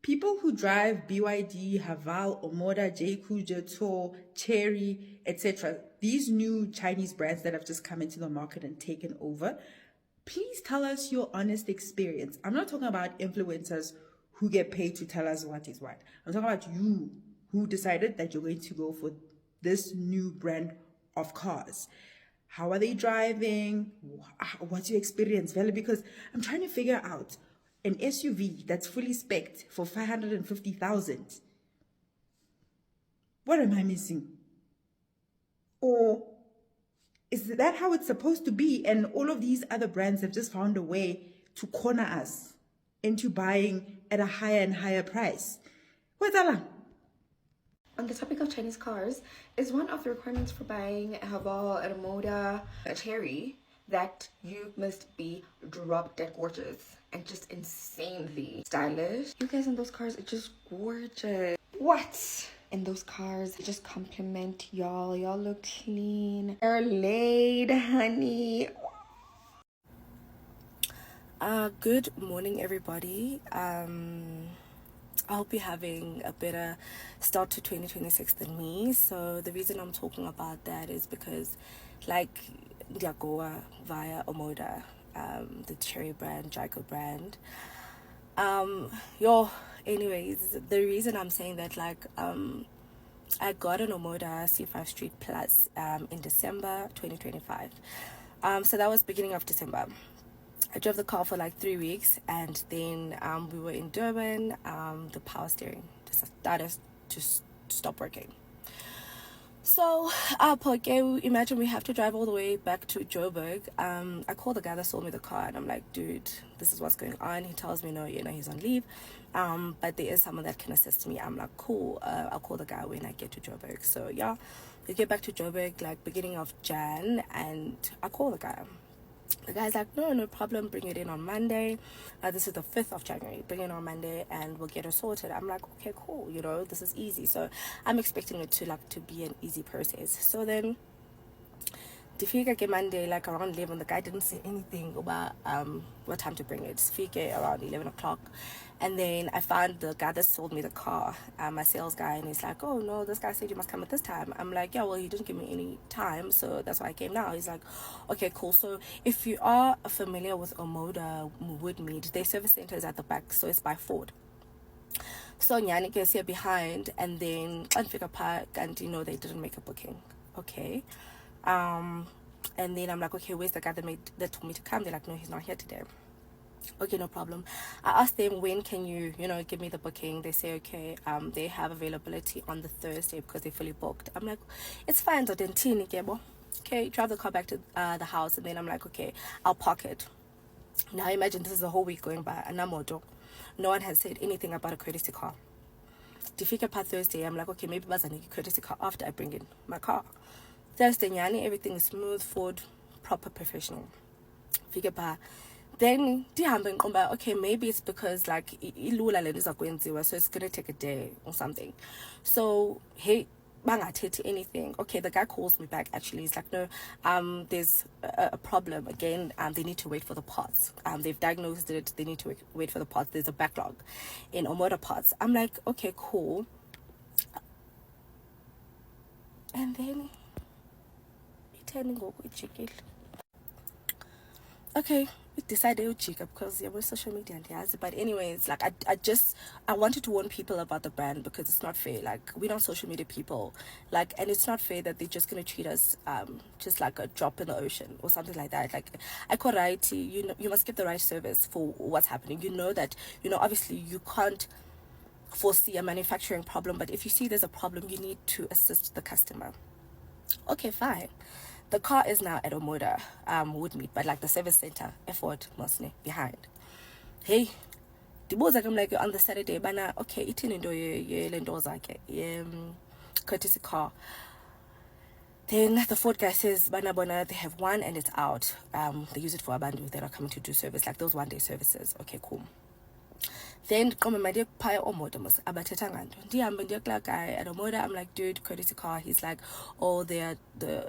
People who drive BYD, Haval, Omoda, JQ, Jetor, Cherry, etc., these new Chinese brands that have just come into the market and taken over, please tell us your honest experience. I'm not talking about influencers who get paid to tell us what is what. I'm talking about you who decided that you're going to go for this new brand of cars. How are they driving? What's your experience, Vela? Because I'm trying to figure out an SUV that's fully spec'd for 550,000. What am I missing? Or is that how it's supposed to be? And all of these other brands have just found a way to corner us into buying at a higher and higher price. What's that? On the topic of Chinese cars, is one of the requirements for buying a Haval, a Moda, a Cherry, that you must be drop dead gorgeous and just insanely stylish. You guys in those cars are just gorgeous. What? In those cars, they just compliment y'all. Y'all look clean. You're laid, honey. Good morning, everybody. I hope you're having a better start to 2026 than me. So the reason I'm talking about that is because, like, Ndiagoa via Omoda, the Cherry brand, Jaiko brand. Anyways, the reason I'm saying that, like, I got an Omoda C5 Street Plus in December 2025. So that was beginning of December. I drove the car for like 3 weeks, and then we were in Durban. The power steering just started to stop working. So, imagine we have to drive all the way back to Joburg. I called the guy that sold me the car, and I'm like, dude, this is what's going on. He tells me, no, he's on leave, but there is someone that can assist me. I'm like, cool, I'll call the guy when I get to Joburg. So yeah, we get back to Joburg like beginning of Jan, and I call the guy. The guy's like, no problem, bring it in on Monday. This is the 5th of January. Bring it on Monday and we'll get it sorted. I'm like, okay, cool, this is easy. So I'm expecting it to be an easy process. So then Difika Monday, like around 11, the guy didn't say anything about what time to bring it. Difika around 11 o'clock. And then I found the guy that sold me the car, my sales guy, and he's like, oh no, this guy said you must come at this time. I'm like, yeah, well, he didn't give me any time, so that's why I came now. He's like, okay, cool. So if you are familiar with Omoda Woodmead, their service center is at the back, so it's by Ford. So Nyani gets here behind, and then Fika Park, and they didn't make a booking. Okay. And then I'm like, okay, where's the guy that told me to come? They're like, no, he's not here today. Okay, no problem. I asked them, when can you give me the booking? They say, okay, they have availability on the Thursday because they're fully booked. I'm like, it's fine. Okay, drive the car back to the house, and then I'm like, okay, I'll park it. Now imagine this is a whole week going by, and no one has said anything about a courtesy car. Difika pa Thursday, I'm like, okay, maybe Bazaniki courtesy car after I bring in my car. Thursday, Nyani, everything is smooth, Ford, proper, professional. Fika pa. Then okay, maybe it's because like so it's gonna take a day or something. So hey, anything. Okay, the guy calls me back. Actually, he's like, no, there's a problem again. They need to wait for the parts. They've diagnosed it. They need to wait for the parts. There's a backlog in Omoda parts. I'm like, okay, cool. And then turning over chicken. Okay, we decided to check up because we're social media and yes. But anyways, like I wanted to warn people about the brand because it's not fair. Like, we're not social media people, like, and it's not fair that they're just gonna treat us just like a drop in the ocean or something like that. Like, I call right, you must get the right service for what's happening. That obviously you can't foresee a manufacturing problem, but if you see there's a problem, you need to assist the customer. Okay, fine. The car is now at Omoda Woodmead, but like the service center, effort mostly behind. Hey, the boys I'm like on the Saturday, bana okay, eating into your courtesy car. Then the Ford guy says, bana bona, they have one and it's out. They use it for Abandu that are coming to do service, like those 1-day services. Okay, cool. Then come my dear pie Omoda must abatetangando. Guy at Omoda, I'm like, dude, courtesy car. He's like, oh, they're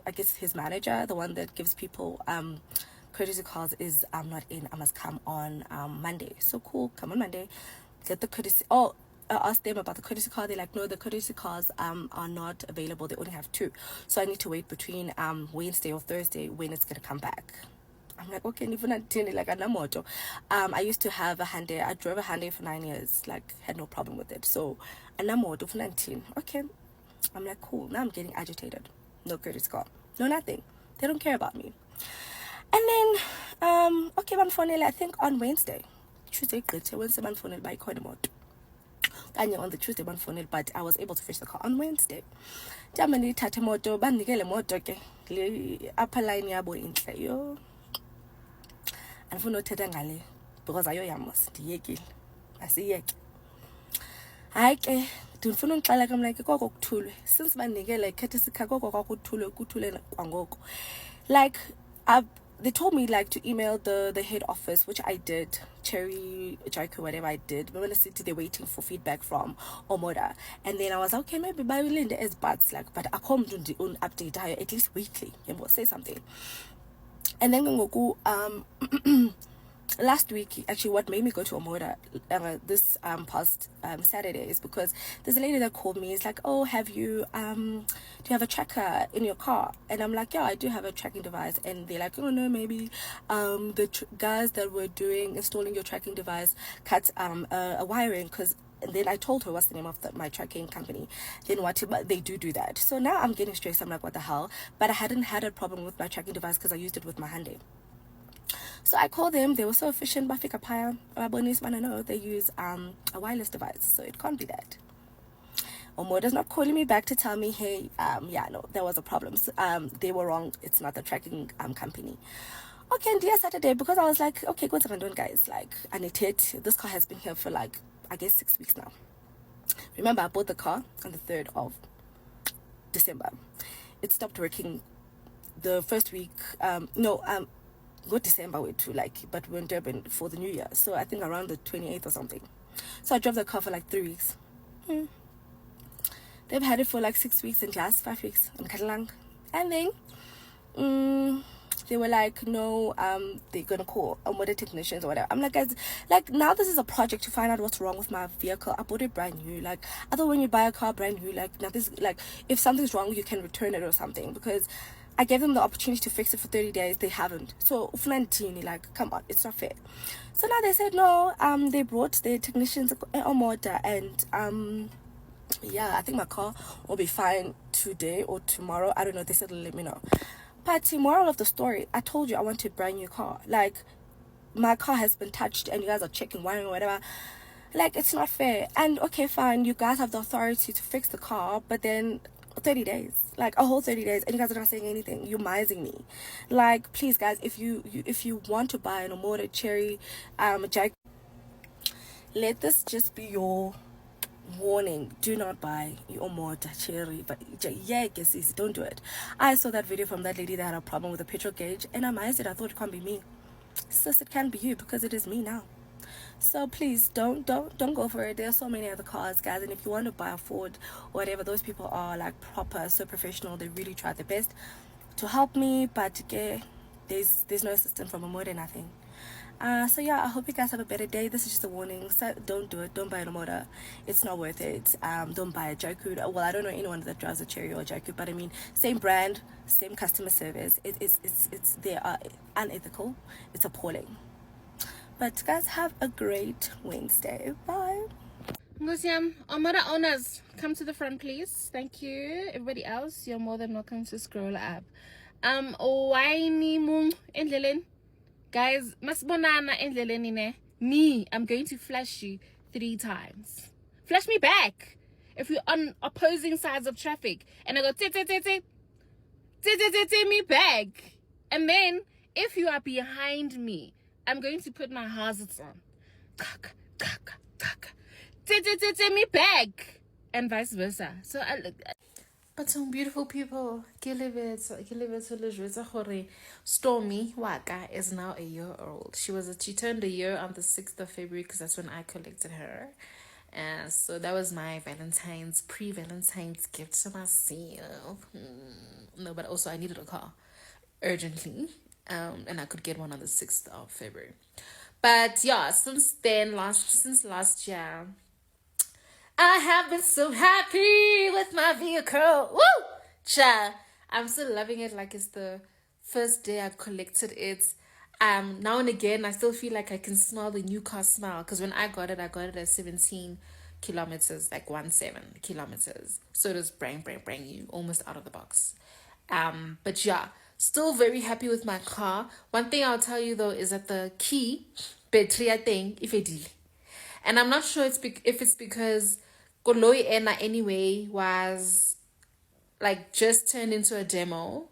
I guess his manager, the one that gives people courtesy cars, is I'm not in. I must come on Monday. So cool, come on Monday. Get the courtesy. Oh, asked them about the courtesy car. They're like, no, the courtesy cars are not available. They only have 2. So I need to wait between Wednesday or Thursday when it's going to come back. I'm like, okay, like anamoto. I used to have a Hyundai. I drove a Hyundai for 9 years, like had no problem with it. So anamoto for 19. Okay. I'm like, cool. Now I'm getting agitated. No courtesy car. No nothing. They don't care about me. And then okay, banfonele, I think on Wednesday. Tuesday, Wednesday banfonele by Kodemoto. On the Tuesday banfonele, but I was able to finish the car on Wednesday. Jamani thathe moto banikele moto ke le upper line yabo inhle yo. Andifuna uthetha ngale because ayoyamos ndiyekile. Asiyeke. Hayi ke ndifuna ungixela ke like koko kuthulwe since banikele courtesy car koko kuthulwe kwangoko. Like they told me like to email the head office, which I did, Cherry, Jaiko, whatever I did. But when I said they're waiting for feedback from Omoda, and then I was like, okay, maybe by Linda is bad, like, but I come to the own update at least weekly, and we'll say something. And then Ngoku, last week, actually, what made me go to Omoda this past Saturday is because there's a lady that called me. It's like, oh, do you have a tracker in your car? And I'm like, yeah, I do have a tracking device. And they're like, oh no, maybe the guys that were installing your tracking device cut a wiring because. And then I told her what's the name of my tracking company. Then but they do that. So now I'm getting stressed. I'm like, what the hell? But I hadn't had a problem with my tracking device because I used it with my Hyundai. So I called them. They were so efficient. Bafika Paya, no, they use a wireless device, so it can't be that. Omoda's not calling me back to tell me, hey, yeah, no, there was a problem. So, they were wrong. It's not the tracking company. Okay, and dear Saturday, because I was like, okay, what's going on, guys? Like, I need it. This car has been here for like, I guess 6 weeks now. Remember, I bought the car on the 3rd of December. It stopped working the first week. Go December way too, like, but we're in Durban for the New Year, so I think around the 28th or something. So I drove the car for like 3 weeks. They've had it for like 6 weeks and just 5 weeks in Katalang. And then they were like, no, they're gonna call Omoda technicians or whatever. I'm like, guys, like, now this is a project to find out what's wrong with my vehicle. I bought it brand new. Like, I thought when you buy a car brand new, like, nothing's, like, if something's wrong, you can return it or something, because I gave them the opportunity to fix it for 30 days. They haven't. So, like, come on, it's not fair. So now they said, no, they brought their technicians Omoda, and, yeah, I think my car will be fine today or tomorrow. I don't know. They said, let me know. But moral of the story, I told you I want a brand new car. Like, my car has been touched and you guys are checking wiring or whatever. Like, it's not fair. And okay, fine, you guys have the authority to fix the car, but then 30 days, like a whole 30 days, and you guys are not saying anything. You're mising me. Like, please, guys, if you want to buy an Omoda Cherry Jack, let this just be your warning. Do not buy your Omoda Cherry, but yeah, guess don't do it. I saw that video from that lady that had a problem with the petrol gauge, and I mised it. I thought it can't be me. Sis, it can be you, because it is me now. So please don't go for it. There are so many other cars, guys, and if you want to buy a Ford or whatever, those people are like proper, so professional. They really try their best to help me, but there's no assistance from Omoda, nothing. So yeah, I hope you guys have a better day. This is just a warning. So don't do it. Don't buy a Omoda. It's not worth it. Don't buy a Jaku. Well, I don't know anyone that drives a Cherry or a Jaku, but I mean, same brand, same customer service. They are unethical. It's appalling. But guys, have a great Wednesday. Bye. Museum, Omoda owners, come to the front, please. Thank you. Everybody else, you're more than welcome to scroll up. Waini mung endlelen. Guys, masbonana endlelen ne. Me, I'm going to flash you 3 times. Flash me back. If you're on opposing sides of traffic, and I go me back. And then, if you are behind me, I'm going to put my hazards on. Me back. And vice versa. So but some beautiful people, Stormy Waka is now a year old. She turned a year on the 6th of February, because that's when I collected her. And so that was my pre-Valentine's gift to myself. No, but also I needed a car urgently. And I could get one on the 6th of February. But yeah, since last year, I have been so happy with my vehicle. Woo! Cha. I'm still loving it like it's the first day I collected it. Now and again, I still feel like I can smell the new car smell. Because when I got it at 17 kilometers, like 17 kilometers. So it was brand new, almost out of the box. But yeah, still very happy with my car. One thing I'll tell you though is that the key, battery thing, if it is. And I'm not sure if it's because Koloi Ena anyway was like just turned into a demo.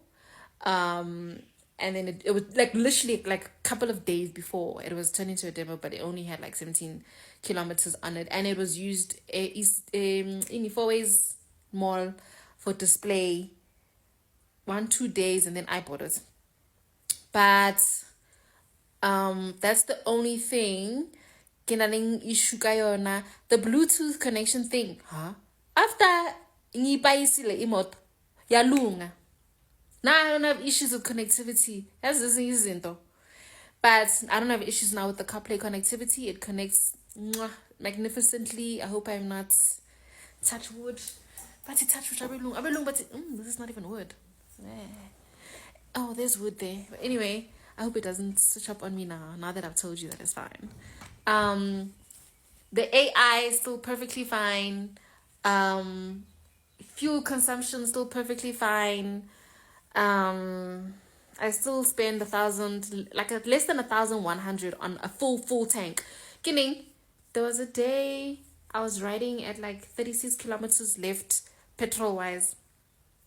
And then it was like literally like a couple of days before it was turned into a demo, but it only had like 17 kilometers on it. And it was used in Fourways Mall for display 1-2 days, and then I bought it. But that's the only thing. Issue the Bluetooth connection thing, huh? After ngibayisile imoto yalunga. Now I don't have issues with connectivity. That's the reason though. But I don't have issues now with the CarPlay connectivity. It connects magnificently. I hope I'm not touch wood. But it touch wood, but this is not even wood. Oh, there's wood there. But anyway, I hope it doesn't switch up on me now that I've told you that it's fine. The AI is still perfectly fine. Fuel consumption still perfectly fine. I still spend less than 1,100 on a full tank. Kidding. There was a day I was riding at like 36 kilometers left, petrol wise.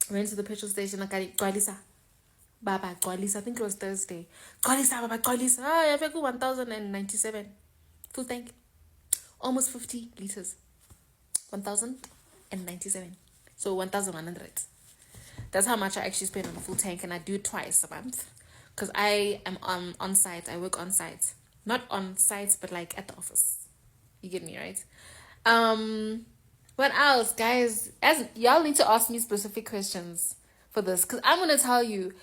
Went to the petrol station. Baba, I think it was Thursday. Baba, I have 1,097. Full tank. Almost 50 liters. 1,097. So 1,100. That's how much I actually spend on a full tank, and I do it twice a month. Because I am on site. I work on site. Not on site, but like at the office. You get me, right? What else, guys? As y'all need to ask me specific questions for this, because I'm going to tell you,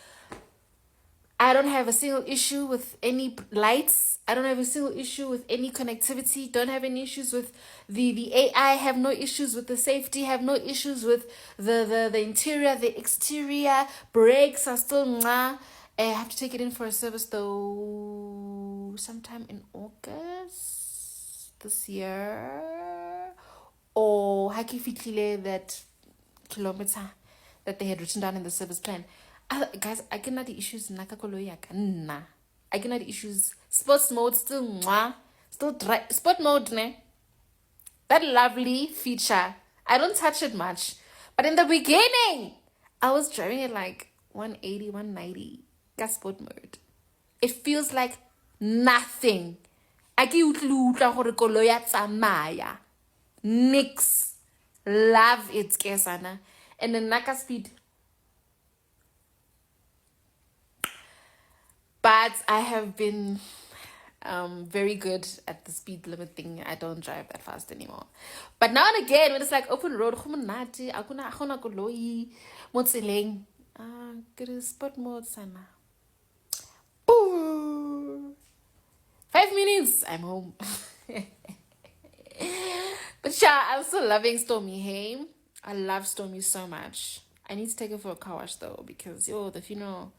I don't have a single issue with any lights. I don't have a single issue with any connectivity. Don't have any issues with the AI. Have no issues with the safety. Have no issues with the interior, the exterior. Brakes are still mwah. I have to take it in for a service though sometime in August this year. Or Hakifikile, that kilometer that they had written down in the service plan. Guys, I cannot the issues nah. I cannot the issues. Sports mode still mwah. Still dry. Sport mode ne. That lovely feature. I don't touch it much. But in the beginning, I was driving it like 180, 190. Gas sport mode. It feels like nothing. I can't Nix. Love it, Kesana. And the Naka speed. But I have been very good at the speed limit thing. I don't drive that fast anymore. But now and again, when it's like open road, good sport mode sana. 5 minutes, I'm home. But yeah, I'm still loving Stormy. Hey, I love Stormy so much. I need to take her for a car wash though, because the funeral,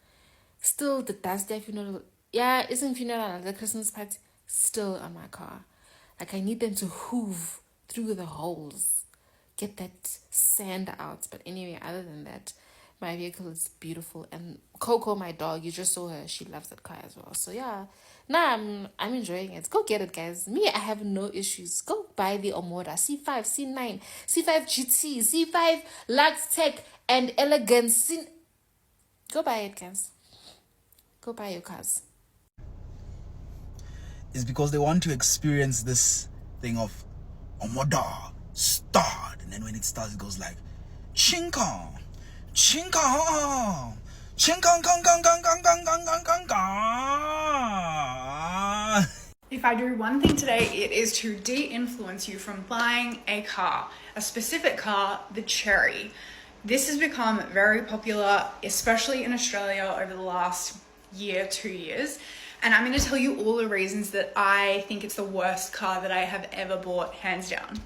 still the Thursday funeral, isn't funeral, the Christmas party still on my car. Like I need them to hoof through the holes, get that sand out. But anyway, other than that, my vehicle is beautiful. And Coco, my dog, you just saw her, she loves that car as well. So yeah, I'm enjoying it. Go get it, guys. Me, I have no issues. Go buy the Omoda C5, C9, C5 GT, C5 Lux Tech and Elegance. Go buy it, guys. Go buy your cars. Is because they want to experience this thing of Omoda start, and then when it starts, it goes like Chinka. Chinkang. If I do one thing today, it is to de-influence you from buying a car, a specific car, the Chery. This has become very popular, especially in Australia over the last year, 2 years. And I'm going to tell you all the reasons that I think it's the worst car that I have ever bought, hands down.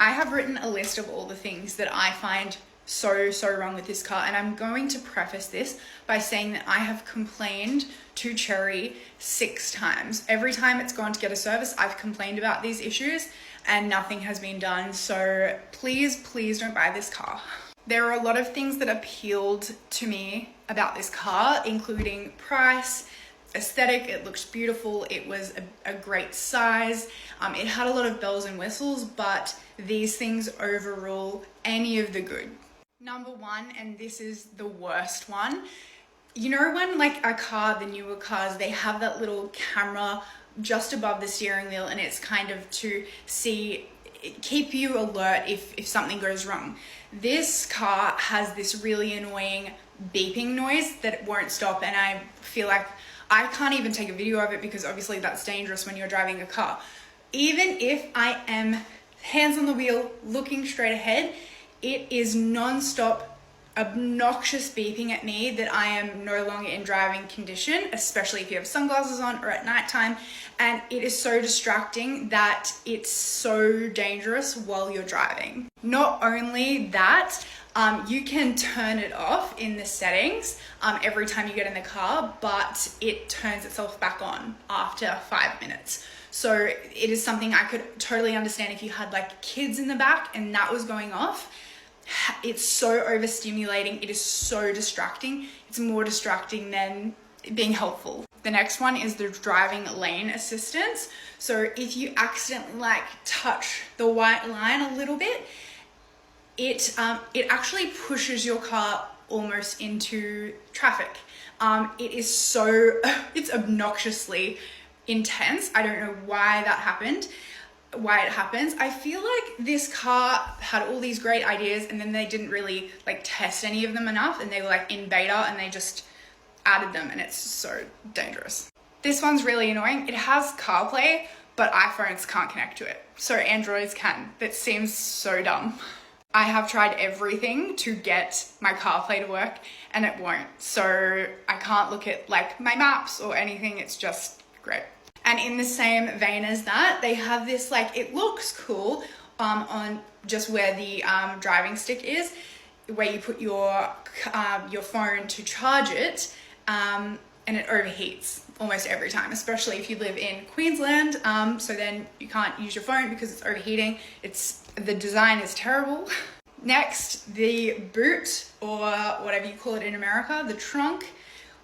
I have written a list of all the things that I find so wrong with this car, and I'm going to preface this by saying that I have complained to Chery 6 times. Every time it's gone to get a service, I've complained about these issues and nothing has been done. So please don't buy this car. There are a lot of things that appealed to me about this car, including price, aesthetic. It looks beautiful. It was a great size. It had a lot of bells and whistles, but these things overrule any of the good. Number one, and this is the worst one, you know when like a car, the newer cars, they have that little camera just above the steering wheel, and it's kind of to keep you alert if something goes wrong. This car has this really annoying beeping noise that won't stop, and I feel like I can't even take a video of it because obviously that's dangerous when you're driving a car. Even if I am hands on the wheel looking straight ahead, it is non-stop obnoxious beeping at me that I am no longer in driving condition, especially if you have sunglasses on or at nighttime. And it is so distracting that it's so dangerous while you're driving. Not only that, you can turn it off in the settings every time you get in the car, but it turns itself back on after 5 minutes. So it is something I could totally understand if you had like kids in the back and that was going off. It's so overstimulating. It is so distracting. It's more distracting than being helpful. The next one is the driving lane assistance. So if you accidentally like touch the white line a little bit, it actually pushes your car almost into traffic. It is it's obnoxiously intense. I don't know why it happens. I feel like this car had all these great ideas and then they didn't really like test any of them enough, and they were like in beta and they just added them, and it's so dangerous. This one's really annoying. It has CarPlay, but iPhones can't connect to it. So Androids can. That seems so dumb. I have tried everything to get my CarPlay to work and it won't. So I can't look at like my maps or anything. It's just great. And in the same vein as that, they have this like, it looks cool on just where the driving stick is, where you put your phone to charge it, and it overheats almost every time, especially if you live in Queensland. So then you can't use your phone because it's overheating. The design is terrible. Next, the boot, or whatever you call it in America, the trunk,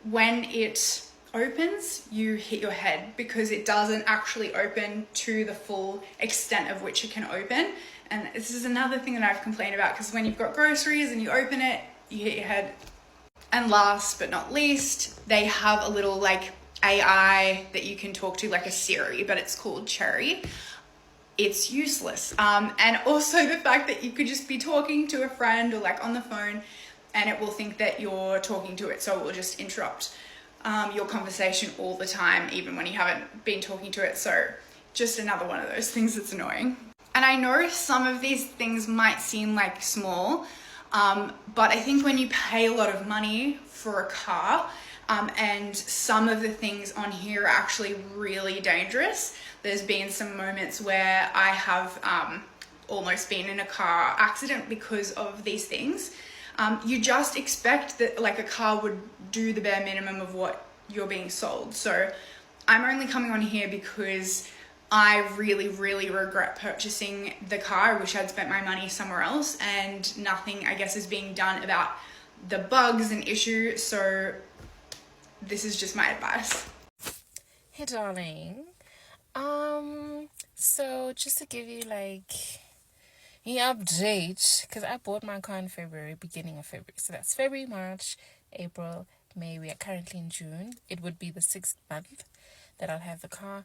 when it opens, you hit your head because it doesn't actually open to the full extent of which it can open. And this is another thing that I've complained about, because when you've got groceries and you open it, you hit your head. And last but not least, they have a little like AI that you can talk to, like a Siri, but it's called Chery. It's useless. And also the fact that you could just be talking to a friend or like on the phone and it will think that you're talking to it, so it will just interrupt your conversation all the time, even when you haven't been talking to it. So just another one of those things that's annoying. And I know some of these things might seem like small, but I think when you pay a lot of money for a car, and some of the things on here are actually really dangerous. There's been some moments where I have almost been in a car accident because of these things. You just expect that like a car would do the bare minimum of what you're being sold. So I'm only coming on here because I really regret purchasing the car. I wish I'd spent my money somewhere else, and nothing, I guess, is being done about the bugs and issues. So this is just my advice. Hey darling, so just to give you like an update, because I bought my car in February, beginning of February, so that's February, March, April, May. We are currently in June. It would be the 6th month that I'll have the car.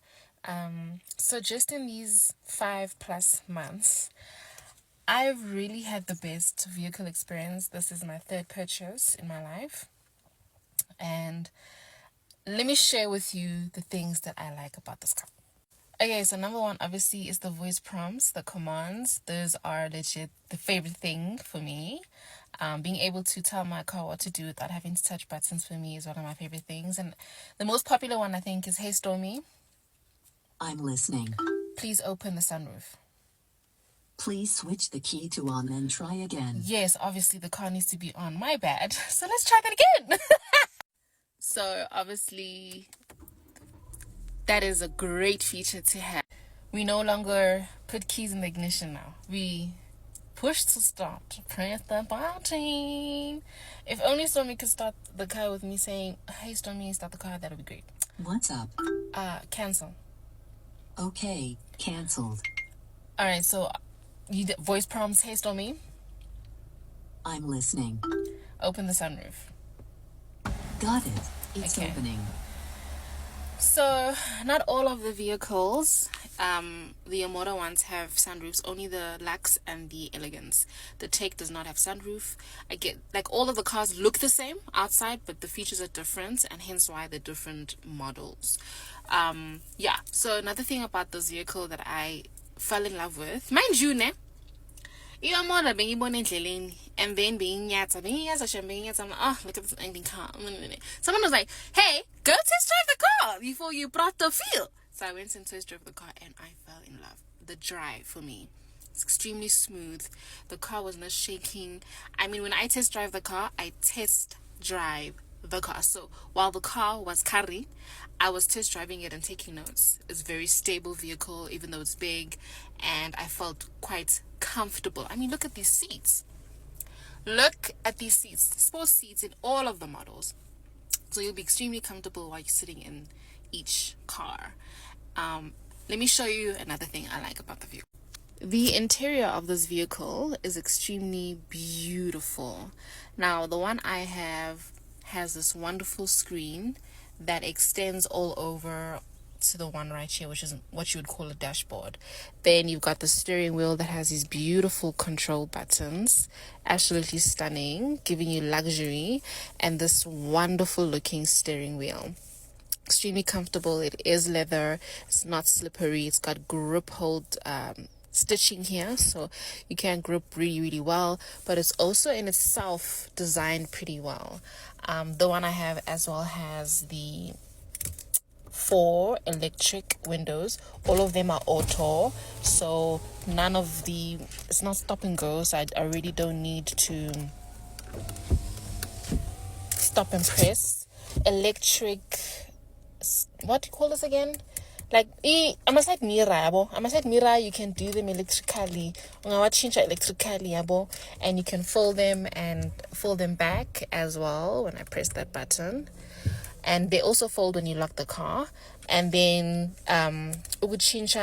So just in these 5+ months, I've really had the best vehicle experience. This is my 3rd purchase in my life, and let me share with you the things that I like about this car. Okay, so number one, obviously, is the voice prompts, the commands. Those are legit the favorite thing for me. Being able to tell my car what to do without having to touch buttons for me is one of my favorite things. And the most popular one, I think, is "Hey Stormy, I'm listening. please open the sunroof." Please switch the key to on and try again. Yes, obviously the car needs to be on. My bad. So let's try that again. So obviously that is a great feature to have. We no longer put keys in the ignition now. We push to start. Press the button. If only Stormy could start the car with me saying, "Hey Stormy, start the car," that would be great. What's up? Cancel. Okay, cancelled. Alright, so you voice prompts, "Hey Stormy, I'm listening. open the sunroof." Got it. It's Okay. opening. So, not all of the vehicles, the Omoda ones have sunroofs, only the Lux and the Elegance. The Take does not have sunroof. I get, like, all of the cars look the same outside, but the features are different, and hence why they're different models. Yeah, so another thing about this vehicle that I fell in love with, mind you, ne? Iomoda bengibona endleleni, and then being yatsa, I'm like, oh, look at this ending car. Someone was like, "Hey, go test drive the car before you brought the feel." So I went and test drove the car, and I fell in love. The drive for me, it's extremely smooth. The car was not shaking. I mean, when I test drive the car, I test drive the car. So while the car was carry, I was test driving it and taking notes. It's a very stable vehicle, even though it's big, and I felt quite comfortable. I mean, look at these seats. Look at these seats. Sports seats in all of the models. So you'll be extremely comfortable while you're sitting in each car. Let me show you another thing I like about the vehicle. The interior of this vehicle is extremely beautiful. Now, the one I have has this wonderful screen that extends all over to the one right here, which is what you would call a dashboard. Then you've got the steering wheel that has these beautiful control buttons, absolutely stunning, giving you luxury, and this wonderful looking steering wheel. Extremely comfortable. It is leather. It's not slippery. It's got grip hold stitching here, so you can grip really well, but it's also in itself designed pretty well. The one I have as well has the 4 electric windows. All of them are auto, so none of the, it's not stop and go, so I really don't need to stop and press. Electric, what do you call this again? Like, I must like mirror, you can do them electrically. Change electrically, and you can fold them and fold them back as well when I press that button. And they also fold when you lock the car. And then it would change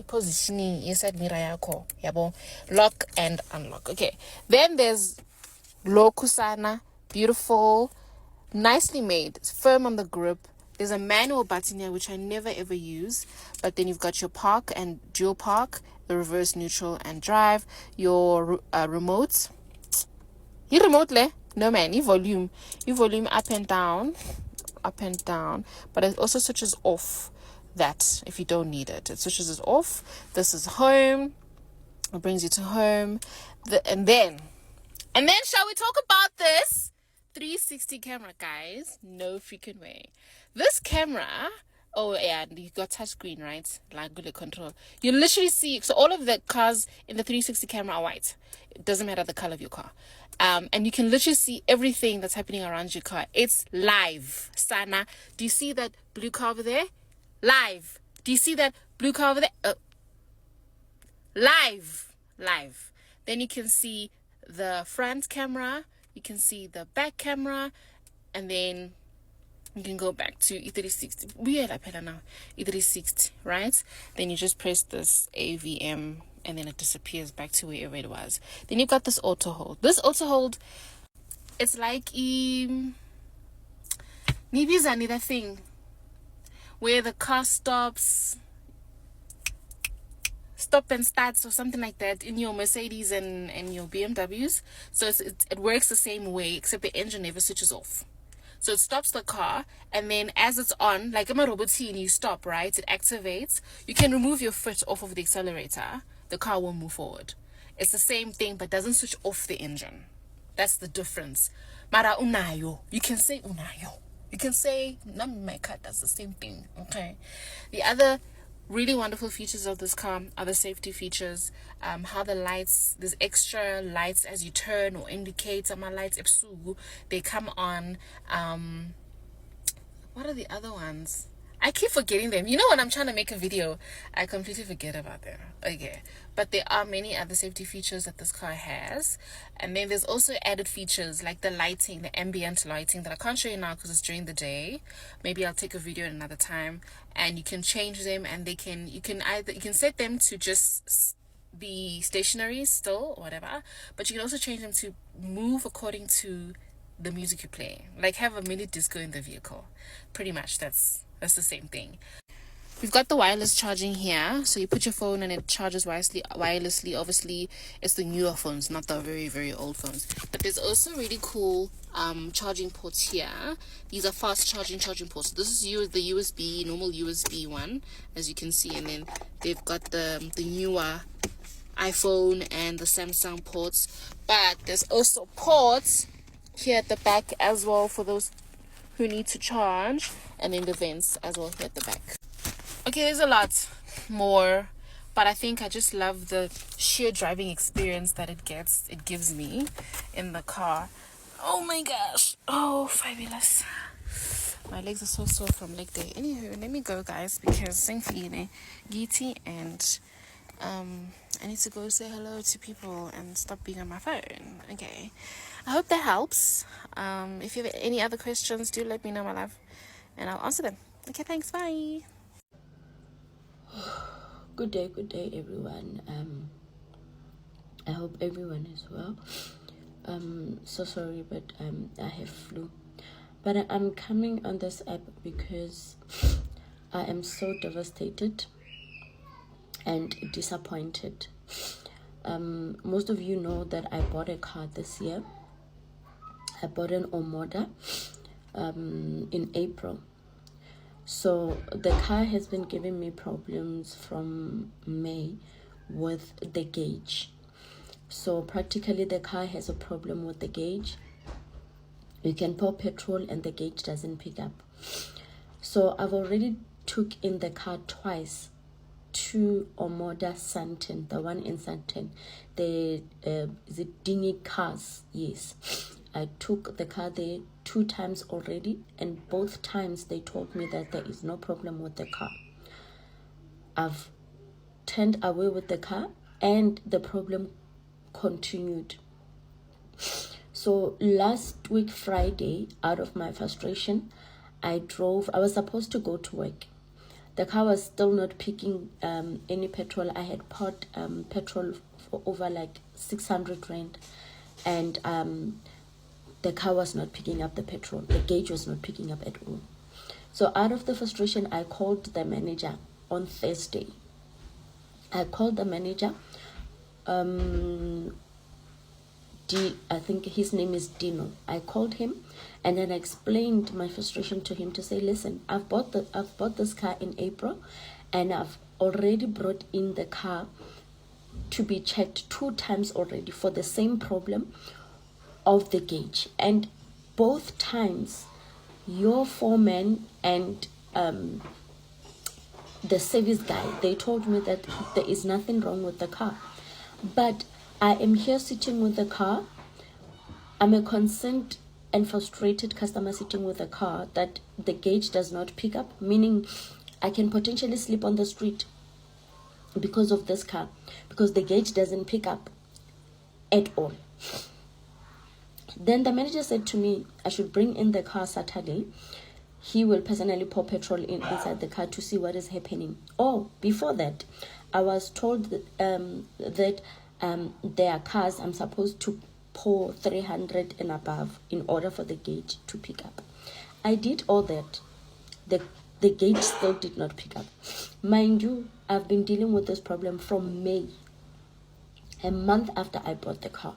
positioning inside mirror yako, yabo. Lock and unlock. Okay. Then there's Lokusana, beautiful, nicely made, it's firm on the grip. There's a manual button here, which I never ever use. But then you've got your park and dual park, the reverse, neutral, and drive. Your remote. Your remote le? No man, your volume. Your volume up and down. But it also switches off that if you don't need it. It switches it off. This is home. It brings you to home. And then shall we talk about this 360 camera, guys? No freaking way. This camera, oh yeah, you got touchscreen, right? Like good control. You literally see, so all of the cars in the 360 camera are white. It doesn't matter the color of your car. And you can literally see everything that's happening around your car. It's live. Sana, do you see that blue car over there? Live. Do you see that blue car over there? Live. Then you can see the front camera. You can see the back camera. And then you can go back to E360. We are like now. E360, right? Then you just press this AVM and then it disappears back to wherever it was. Then you've got this auto hold. This auto hold, it's like maybe it's another thing where the car stops, stop and starts or something like that in your Mercedes and your BMWs. So it works the same way, except the engine never switches off. So it stops the car, and then as it's on, like a robot and you stop, right? It activates. You can remove your foot off of the accelerator. The car will move forward. It's the same thing, but doesn't switch off the engine. That's the difference. Mara unayo. You can say unayo. You can say, no, my car does the same thing. Okay. The other really wonderful features of this car are the safety features, how the lights, there's extra lights as you turn or indicate. Some lights ebusuku, they come on. What are the other ones? I keep forgetting them. You know, when I'm trying to make a video, I completely forget about them. Okay. But there are many other safety features that this car has. And then there's also added features like the lighting, the ambient lighting that I can't show you now because it's during the day. Maybe I'll take a video at another time. And you can change them, and you can set them to just be stationary still or whatever. But you can also change them to move according to the music you play. Like have a mini disco in the vehicle. Pretty much that's the same thing. We've got the wireless charging here, so you put your phone and it charges wirelessly. Obviously it's the newer phones, not the very, very old phones. But there's also really cool charging ports here. These are fast charging ports. So this is the USB, normal USB one, as you can see, and then they've got the newer iPhone and the Samsung ports. But there's also ports here at the back as well for those who need to charge, and then the vents as well here at the back. Okay, there's a lot more, but I think I just love the sheer driving experience that it gives me in the car. Oh my gosh, oh fabulous. My legs are so sore from leg day. Anywho, let me go, guys, because I'm feeling giddy, and I need to go say hello to people and stop being on my phone. Okay, I hope that helps. If you have any other questions, do let me know, my love, and I'll answer them. Okay, thanks, bye. Good day, everyone. I hope everyone is well. So sorry, but I have flu. But I'm coming on this app because I am so devastated and disappointed. Most of you know that I bought a car this year. I bought an Omoda in April. So the car has been giving me problems from May with the gauge. So practically the car has a problem with the gauge. You can pour petrol and the gauge doesn't pick up. So I've already took in the car twice to Omoda Sandton, the one in Sandton. The Dingy Cars, yes. I took the car there 2 times already, and both times they told me that there is no problem with the car. I've turned away with the car and the problem continued. So last week Friday, out of my frustration, I was supposed to go to work. The car was still not picking any petrol. I had poured petrol for over like 600 rand, and the car was not picking up the petrol. The gauge was not picking up at all. So out of the frustration, I called the manager on Thursday. I called the manager. I think his name is Dino. I called him and then I explained my frustration to him to say, listen, I've bought this car in April, and I've already brought in the car to be checked 2 times already for the same problem of the gauge, and both times your foreman and the service guy, they told me that there is nothing wrong with the car. But I am here sitting with the car. I'm a concerned and frustrated customer sitting with a car that the gauge does not pick up, meaning I can potentially sleep on the street because of this car, because the gauge doesn't pick up at all. Then the manager said to me I should bring in the car Saturday. He will personally pour petrol inside the car to see what is happening. Oh, before that, I was told that there are cars I'm supposed to pour 300 and above in order for the gauge to pick up. I did all that. The gauge still did not pick up. Mind you, I've been dealing with this problem from May, a month after I bought the car.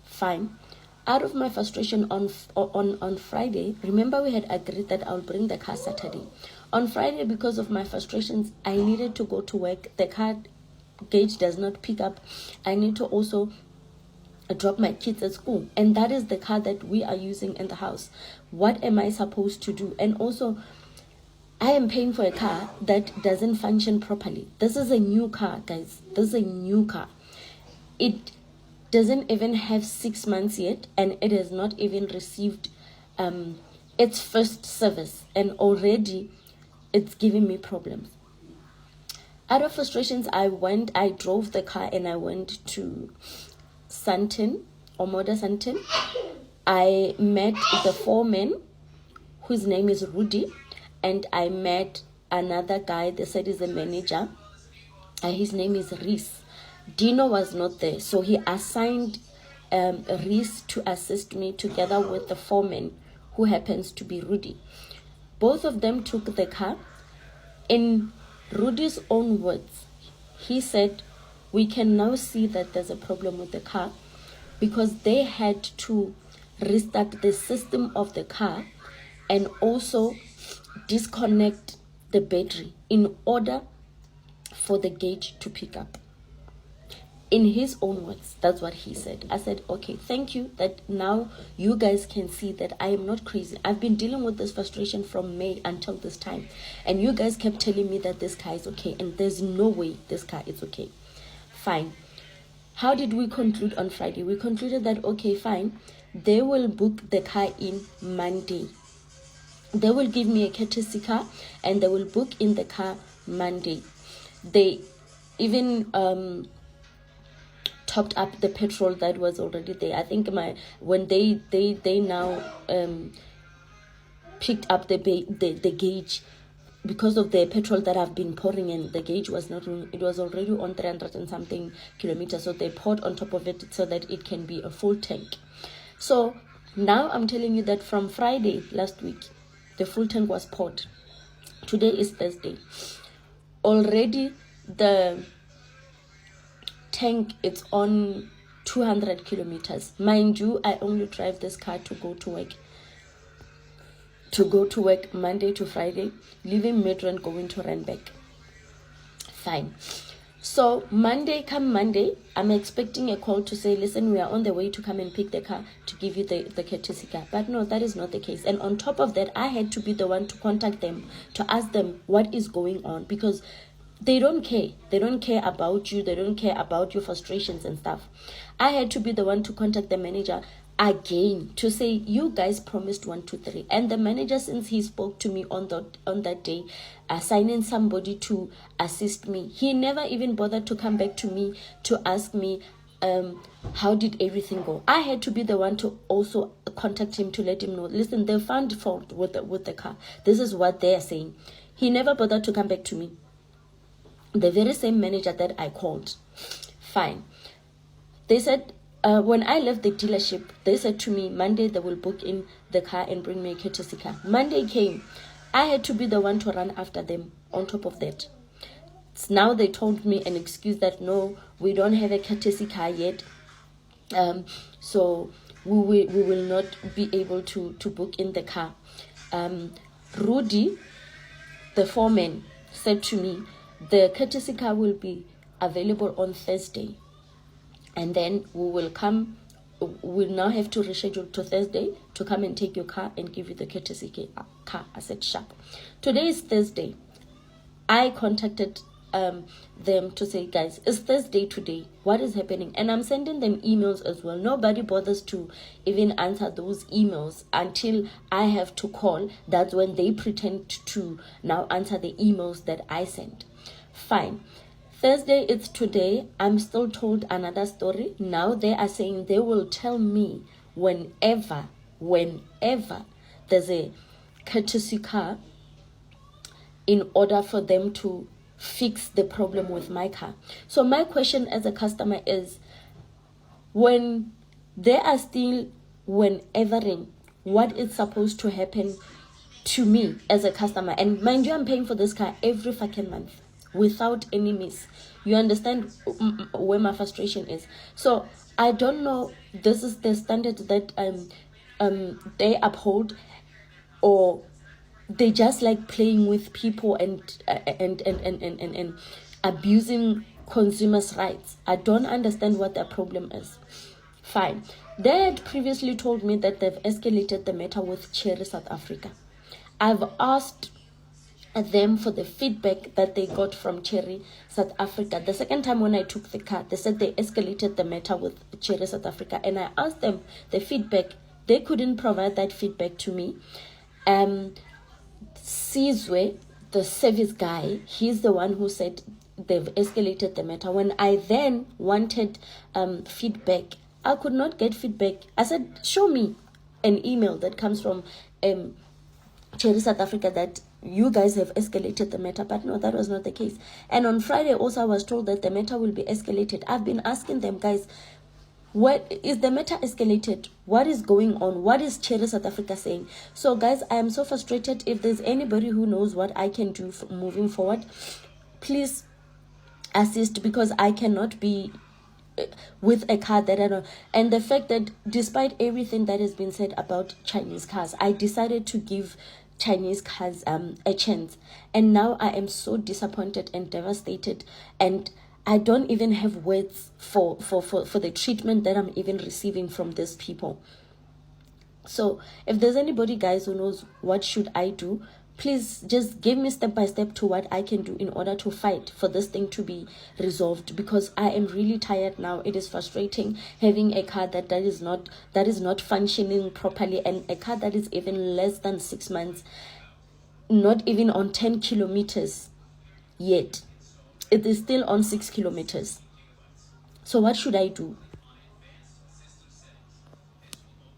Fine. Out of my frustration on Friday, remember we had agreed that I'll bring the car Saturday. On Friday, because of my frustrations, I needed to go to work. The car gauge does not pick up. I need to also drop my kids at school, and that is the car that we are using in the house. What am I supposed to do? And also, I am paying for a car that doesn't function properly. This is a new car, guys. This is a new car. It doesn't even have 6 months yet, and it has not even received its first service, and already it's giving me problems. Out of frustrations, I drove the car and I went to Sandton, Omoda Sandton. I met the foreman, whose name is Rudy, and I met another guy. They said he's a manager. His name is Reese. Dino was not there, so he assigned Reese to assist me together with the foreman, who happens to be Rudy. Both of them took the car. In Rudy's own words, he said, we can now see that there's a problem with the car because they had to restart the system of the car and also disconnect the battery in order for the gauge to pick up. In his own words, that's what he said. I said, okay, thank you that now you guys can see that I am not crazy. I've been dealing with this frustration from May until this time. And you guys kept telling me that this car is okay. And there's no way this car is okay. Fine. How did we conclude on Friday? We concluded that, okay, fine. They will book the car in Monday. They will give me a courtesy car and they will book in the car Monday. They even topped up the petrol that was already there. I think when they now picked up the gauge, because of the petrol that I've been pouring in, the gauge was not, it was already on 300 and something kilometers, so they poured on top of it so that it can be a full tank. So now I'm telling you that from Friday last week, the full tank was poured. Today is Thursday. Already the tank, it's on 200 kilometers. Mind you, I only drive this car to go to work. To go to work Monday to Friday, leaving Midrand, going to Randburg. Fine. So come Monday, I'm expecting a call to say, listen, we are on the way to come and pick the car to give you the courtesy car. But no, that is not the case. And on top of that, I had to be the one to contact them, to ask them what is going on, because they don't care. They don't care about you. They don't care about your frustrations and stuff. I had to be the one to contact the manager again to say, you guys promised 1, 2, 3. And the manager, since he spoke to me on that day, assigning somebody to assist me, he never even bothered to come back to me to ask me how did everything go. I had to be the one to also contact him to let him know, listen, they found fault with the car. This is what they are saying. He never bothered to come back to me. The very same manager that I called. Fine. They said, when I left the dealership, they said to me, Monday they will book in the car and bring me a courtesy car. Monday came. I had to be the one to run after them on top of that. Now they told me an excuse that, no, we don't have a courtesy car yet. So we will not be able to book in the car. Rudy, the foreman, said to me, the courtesy car will be available on Thursday. And then we'll now have to reschedule to Thursday to come and take your car and give you the courtesy car. I said, sharp. Today is Thursday. I contacted them to say, guys, it's Thursday today. What is happening? And I'm sending them emails as well. Nobody bothers to even answer those emails until I have to call. That's when they pretend to now answer the emails that I sent. Fine. Thursday, it's today. I'm still told another story. Now they are saying they will tell me whenever there's a courtesy car in order for them to fix the problem with my car. So my question as a customer is, when they are still whenevering what is supposed to happen to me as a customer, and mind you, I'm paying for this car every fucking month without any miss. You understand where my frustration is. So I don't know, this is the standard that they uphold, or they just like playing with people and abusing consumers' rights. I don't understand what their problem is. Fine. They had previously told me that they've escalated the matter with Chery South Africa. I've asked them for the feedback that they got from Cherry South Africa. The second time when I took the car, they said they escalated the matter with Cherry South Africa, and I asked them the feedback. They couldn't provide that feedback to me. Sizwe, the service guy, he's the one who said they've escalated the matter. When I then wanted feedback, I could not get feedback. I said, show me an email that comes from Cherry South Africa that you guys have escalated the matter. But no, that was not the case. And on Friday also I was told that the matter will be escalated. I've been asking them, guys, what is the matter escalated? What is going on? What is Cherry South Africa saying? So guys, I am so frustrated. If there's anybody who knows what I can do moving forward, please assist, because I cannot be with a car that I know. And the fact that despite everything that has been said about Chinese cars, I decided to give Chinese cars a chance, and now I am so disappointed and devastated, and I don't even have words for the treatment that I'm even receiving from these people. So if there's anybody, guys, who knows what should I do, please just give me step by step to what I can do in order to fight for this thing to be resolved, because I am really tired now. It is frustrating having a car that is not functioning properly, and a car that is even less than 6 months, not even on 10 kilometers yet. It is still on 6 kilometers. So what should I do?